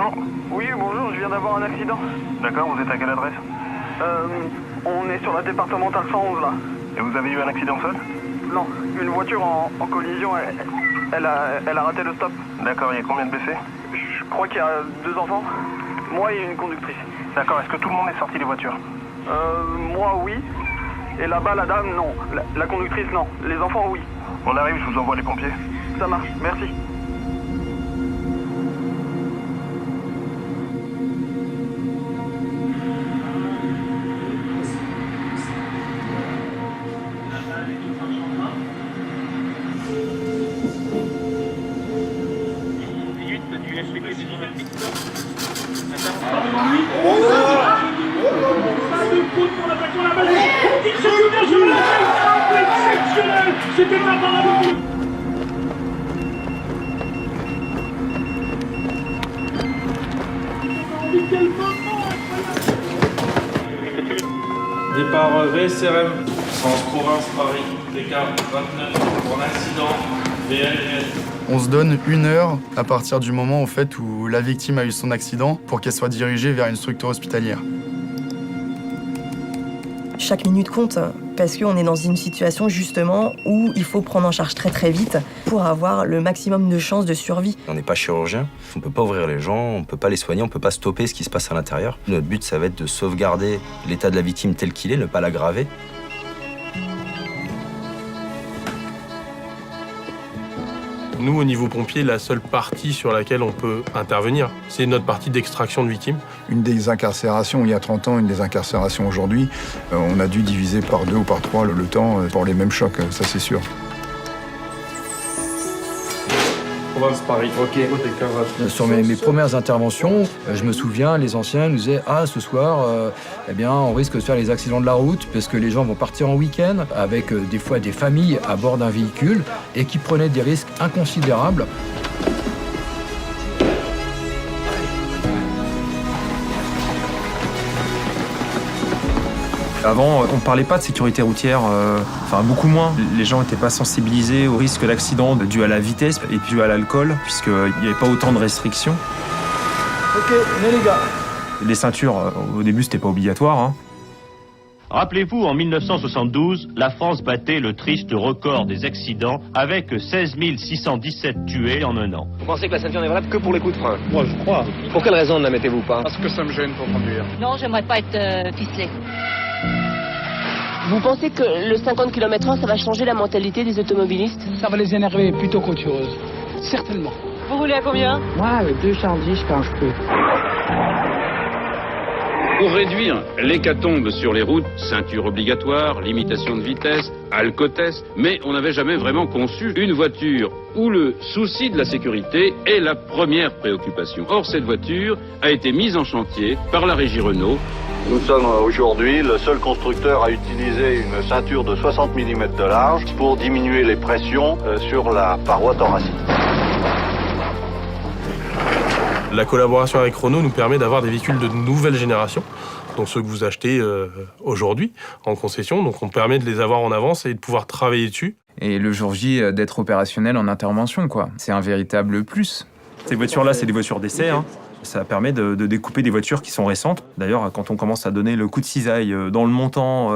Allô? Oui, bonjour, je viens d'avoir un accident. D'accord, vous êtes à quelle adresse? On est sur la départementale 111 là. Et vous avez eu un accident seul? Non, une voiture en collision, elle a raté le stop. D'accord, il y a combien de blessés? Je crois qu'il y a 2 enfants, moi et une conductrice. D'accord, est-ce que tout le monde est sorti des voitures? Moi oui, et là-bas la dame non, la conductrice non, les enfants oui. On arrive, je vous envoie les pompiers. Ça marche, merci. C'était pas dans la boucle. Départ VSRM, sens province Paris, TK 29 pour l'accident, VLGS. On se donne 1 heure à partir du moment en fait, où la victime a eu son accident pour qu'elle soit dirigée vers une structure hospitalière. Chaque minute compte parce qu'on est dans une situation justement où il faut prendre en charge très très vite pour avoir le maximum de chances de survie. On n'est pas chirurgien, on ne peut pas ouvrir les gens, on ne peut pas les soigner, on ne peut pas stopper ce qui se passe à l'intérieur. Notre but, ça va être de sauvegarder l'état de la victime tel qu'il est, ne pas l'aggraver. Nous, au niveau pompier, la seule partie sur laquelle on peut intervenir, c'est notre partie d'extraction de victimes. Une désincarcération il y a 30 ans, une désincarcération aujourd'hui, on a dû diviser par 2 ou par 3 le temps pour les mêmes chocs, ça c'est sûr. Province Paris, ok. Sur mes premières interventions, je me souviens, les anciens nous disaient « Ah, ce soir, eh bien, on risque de faire les accidents de la route parce que les gens vont partir en week-end avec des fois des familles à bord d'un véhicule et qui prenaient des risques inconsidérables. » Avant, on ne parlait pas de sécurité routière, enfin beaucoup moins. Les gens n'étaient pas sensibilisés au risque d'accident dû à la vitesse et puis à l'alcool, puisqu'il n'y avait pas autant de restrictions. Ok, venez les gars. Les ceintures, au début, c'était pas obligatoire. Hein. Rappelez-vous, en 1972, la France battait le triste record des accidents avec 16 617 tués en un an. Vous pensez que la ceinture n'est valable que pour les coups de frein? Moi, je crois. Pour quelle raison ne la mettez-vous pas? Parce que ça me gêne pour conduire. Non, j'aimerais pas être ficelé. Vous pensez que le 50 km/h, ça va changer la mentalité des automobilistes? Ça va les énerver plutôt qu'autre chose. Certainement. Vous roulez à combien? Moi, avec 210 quand je peux. Pour réduire l'hécatombe sur les routes, ceinture obligatoire, limitation de vitesse, alcotest, mais on n'avait jamais vraiment conçu une voiture où le souci de la sécurité est la première préoccupation. Or, cette voiture a été mise en chantier par la régie Renault. Nous sommes aujourd'hui le seul constructeur à utiliser une ceinture de 60 mm de large pour diminuer les pressions sur la paroi thoracique. La collaboration avec Renault nous permet d'avoir des véhicules de nouvelle génération, donc ceux que vous achetez aujourd'hui en concession. Donc on permet de les avoir en avance et de pouvoir travailler dessus. Et le jour J, d'être opérationnel en intervention, quoi. C'est un véritable plus. Ces voitures-là, c'est des voitures d'essai. Hein. Ça permet de découper des voitures qui sont récentes. D'ailleurs, quand on commence à donner le coup de cisaille dans le montant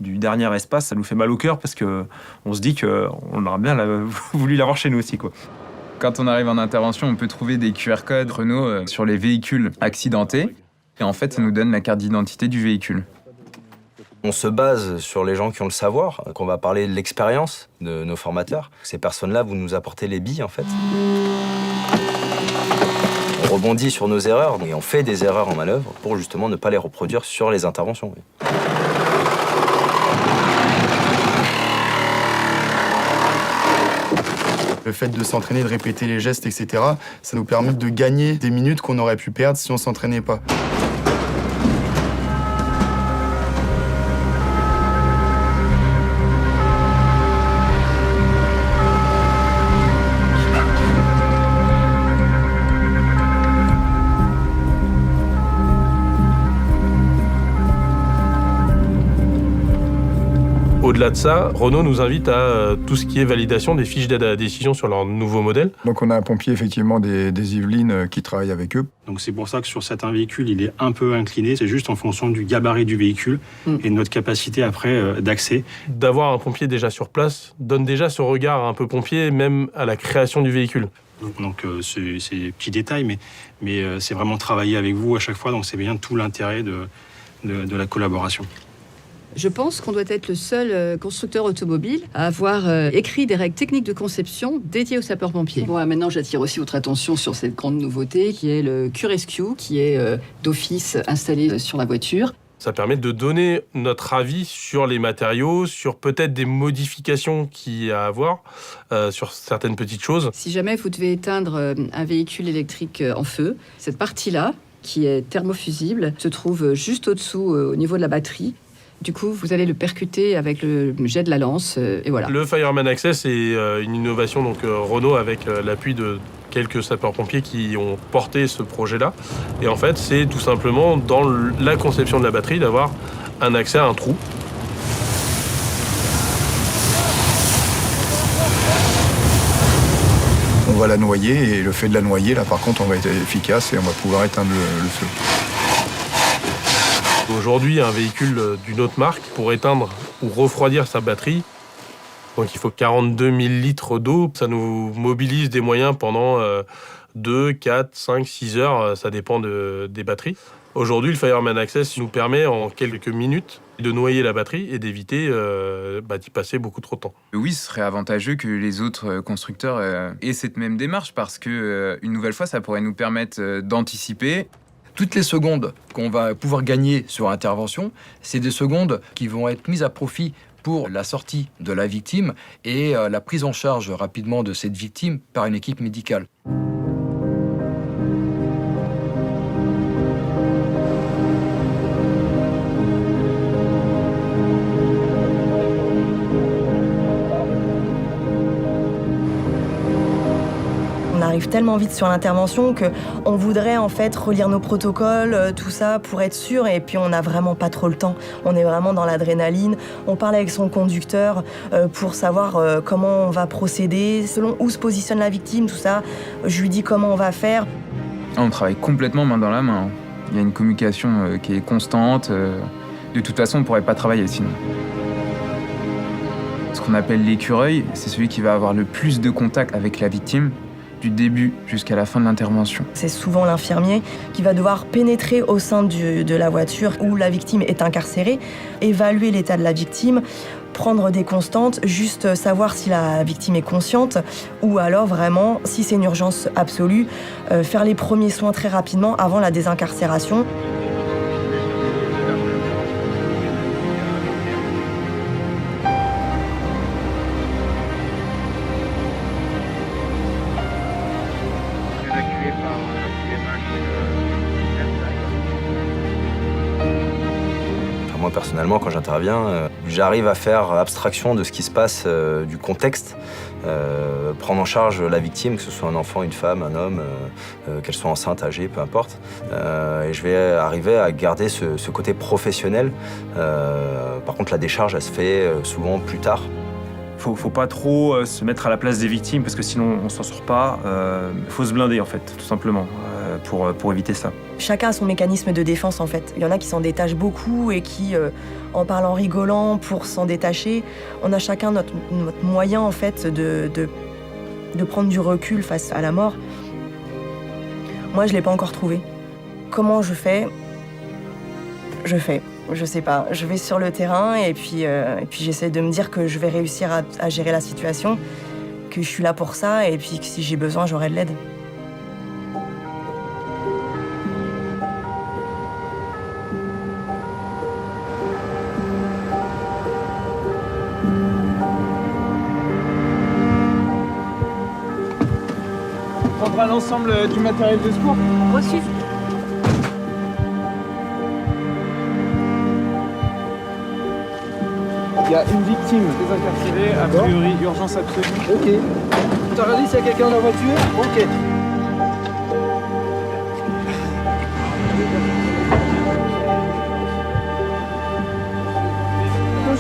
du dernier espace, ça nous fait mal au cœur parce qu'on se dit qu'on aurait bien voulu l'avoir chez nous aussi, quoi. Quand on arrive en intervention, on peut trouver des QR codes Renault sur les véhicules accidentés. Et en fait, ça nous donne la carte d'identité du véhicule. On se base sur les gens qui ont le savoir, qu'on va parler de l'expérience de nos formateurs. Ces personnes-là, vous nous apportez les billes, en fait. On rebondit sur nos erreurs et on fait des erreurs en manœuvre pour justement ne pas les reproduire sur les interventions. Le fait de s'entraîner, de répéter les gestes, etc., ça nous permet de gagner des minutes qu'on aurait pu perdre si on s'entraînait pas. Au-delà de ça, Renault nous invite à tout ce qui est validation des fiches d'aide à la décision sur leur nouveau modèle. Donc on a un pompier effectivement des Yvelines qui travaille avec eux. Donc c'est pour ça que sur certains véhicules, il est un peu incliné. C'est juste en fonction du gabarit du véhicule et de notre capacité après d'accès. D'avoir un pompier déjà sur place donne déjà ce regard un peu pompier, même à la création du véhicule. Donc c'est des petits détails, mais c'est vraiment travailler avec vous à chaque fois. Donc c'est bien tout l'intérêt de la collaboration. Je pense qu'on doit être le seul constructeur automobile à avoir écrit des règles techniques de conception dédiées aux sapeurs-pompiers. Bon, maintenant, j'attire aussi votre attention sur cette grande nouveauté qui est le Q-Rescue, qui est d'office installé sur la voiture. Ça permet de donner notre avis sur les matériaux, sur peut-être des modifications qu'il y a à avoir, sur certaines petites choses. Si jamais vous devez éteindre un véhicule électrique en feu, cette partie-là, qui est thermofusible, se trouve juste au-dessous, au niveau de la batterie. Du coup, vous allez le percuter avec le jet de la lance, et voilà. Le Fireman Access est une innovation donc Renault avec l'appui de quelques sapeurs-pompiers qui ont porté ce projet-là. Et en fait, c'est tout simplement dans la conception de la batterie d'avoir un accès à un trou. On va la noyer et le fait de la noyer, là par contre, on va être efficace et on va pouvoir éteindre le feu. Aujourd'hui, un véhicule d'une autre marque, pour éteindre ou refroidir sa batterie, donc il faut 42 000 litres d'eau. Ça nous mobilise des moyens pendant 2, 4, 5, 6 heures, ça dépend des batteries. Aujourd'hui, le Fireman Access nous permet en quelques minutes de noyer la batterie et d'éviter d'y passer beaucoup trop de temps. Oui, ce serait avantageux que les autres constructeurs aient cette même démarche parce que, une nouvelle fois, ça pourrait nous permettre d'anticiper. Toutes les secondes qu'on va pouvoir gagner sur intervention, c'est des secondes qui vont être mises à profit pour la sortie de la victime et la prise en charge rapidement de cette victime par une équipe médicale. On arrive tellement vite sur l'intervention qu'on voudrait en fait relire nos protocoles, tout ça pour être sûr, et puis on n'a vraiment pas trop le temps. On est vraiment dans l'adrénaline. On parle avec son conducteur pour savoir comment on va procéder, selon où se positionne la victime, tout ça. Je lui dis comment on va faire. On travaille complètement main dans la main. Il y a une communication qui est constante. De toute façon, on ne pourrait pas travailler sinon. Ce qu'on appelle l'écureuil, c'est celui qui va avoir le plus de contact avec la victime, du début jusqu'à la fin de l'intervention. C'est souvent l'infirmier qui va devoir pénétrer au sein de la voiture où la victime est incarcérée, évaluer l'état de la victime, prendre des constantes, juste savoir si la victime est consciente ou alors vraiment, si c'est une urgence absolue, faire les premiers soins très rapidement avant la désincarcération. Moi, personnellement, quand j'interviens, j'arrive à faire abstraction de ce qui se passe, du contexte, prendre en charge la victime, que ce soit un enfant, une femme, un homme, qu'elle soit enceinte, âgée, peu importe. Et je vais arriver à garder ce côté professionnel. Par contre, la décharge, elle se fait souvent plus tard. Faut pas trop se mettre à la place des victimes parce que sinon on s'en sort pas. Faut se blinder en fait, tout simplement, pour éviter ça. Chacun a son mécanisme de défense en fait. Il y en a qui s'en détachent beaucoup et qui, en parlant rigolant pour s'en détacher, on a chacun notre moyen en fait de prendre du recul face à la mort. Moi, je l'ai pas encore trouvé. Comment je fais ? Je fais. Je sais pas. Je vais sur le terrain et puis j'essaie de me dire que je vais réussir à gérer la situation, que je suis là pour ça et puis que si j'ai besoin, j'aurai de l'aide. On prendra l'ensemble du matériel de secours. Reçu. Il y a une victime désincarcérée, a priori urgence absolue. Ok. T'as regardé s'il y a quelqu'un dans la voiture ? Ok.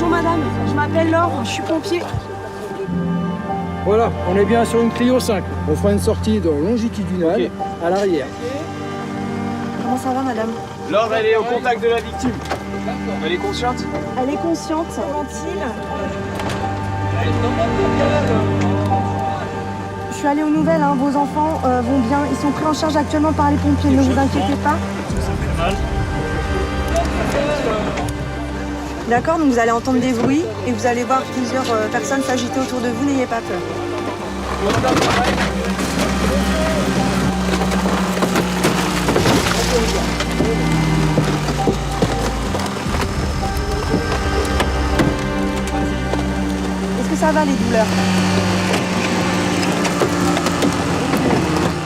Bonjour madame, je m'appelle Laure, je suis pompier. Voilà, on est bien sur une Clio 5. On fera une sortie longitudinale à l'arrière. Comment ça va, madame? Laure, elle est au contact de la victime. Elle est consciente? Elle est consciente. Va-t-il? Je suis allée aux nouvelles, hein. Vos enfants vont bien. Ils sont pris en charge actuellement par les pompiers, ne vous inquiétez pas. D'accord, donc vous allez entendre des bruits et vous allez voir plusieurs personnes s'agiter autour de vous, n'ayez pas peur. Est-ce que ça va les douleurs?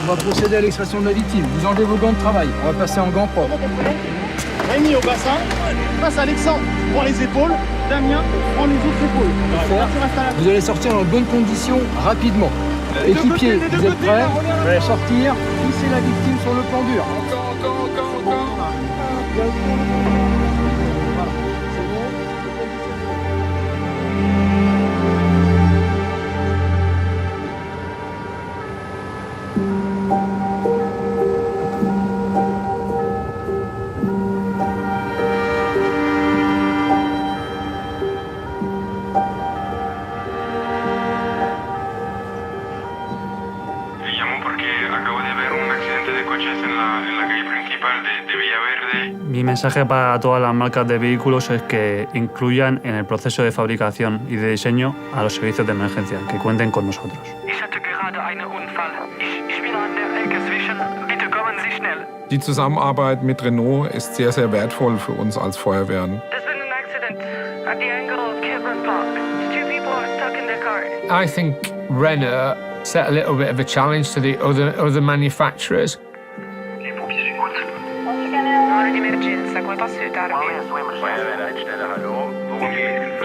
On va procéder à l'extraction de la victime. Vous enlevez vos gants de travail. On va passer en gants propres. Rémi au bassin, passe Alexandre, prends les épaules, Damien, prends les autres épaules. Vous allez sortir dans de bonnes conditions rapidement. Équipiers, vous êtes prêts? Sortir, hisser la victime sur le plan dur. Mi mensaje para todas las marcas de vehículos es que incluyan en el proceso de fabricación y de diseño a los servicios de emergencia, que cuenten con nosotros. Die Zusammenarbeit mit Renault ist sehr, sehr wertvoll für uns als Feuerwehren. I think Renault set a little bit of a challenge to the other manufacturers. D'emergenza, come posso aiutarvi? Hallo, worum geht's?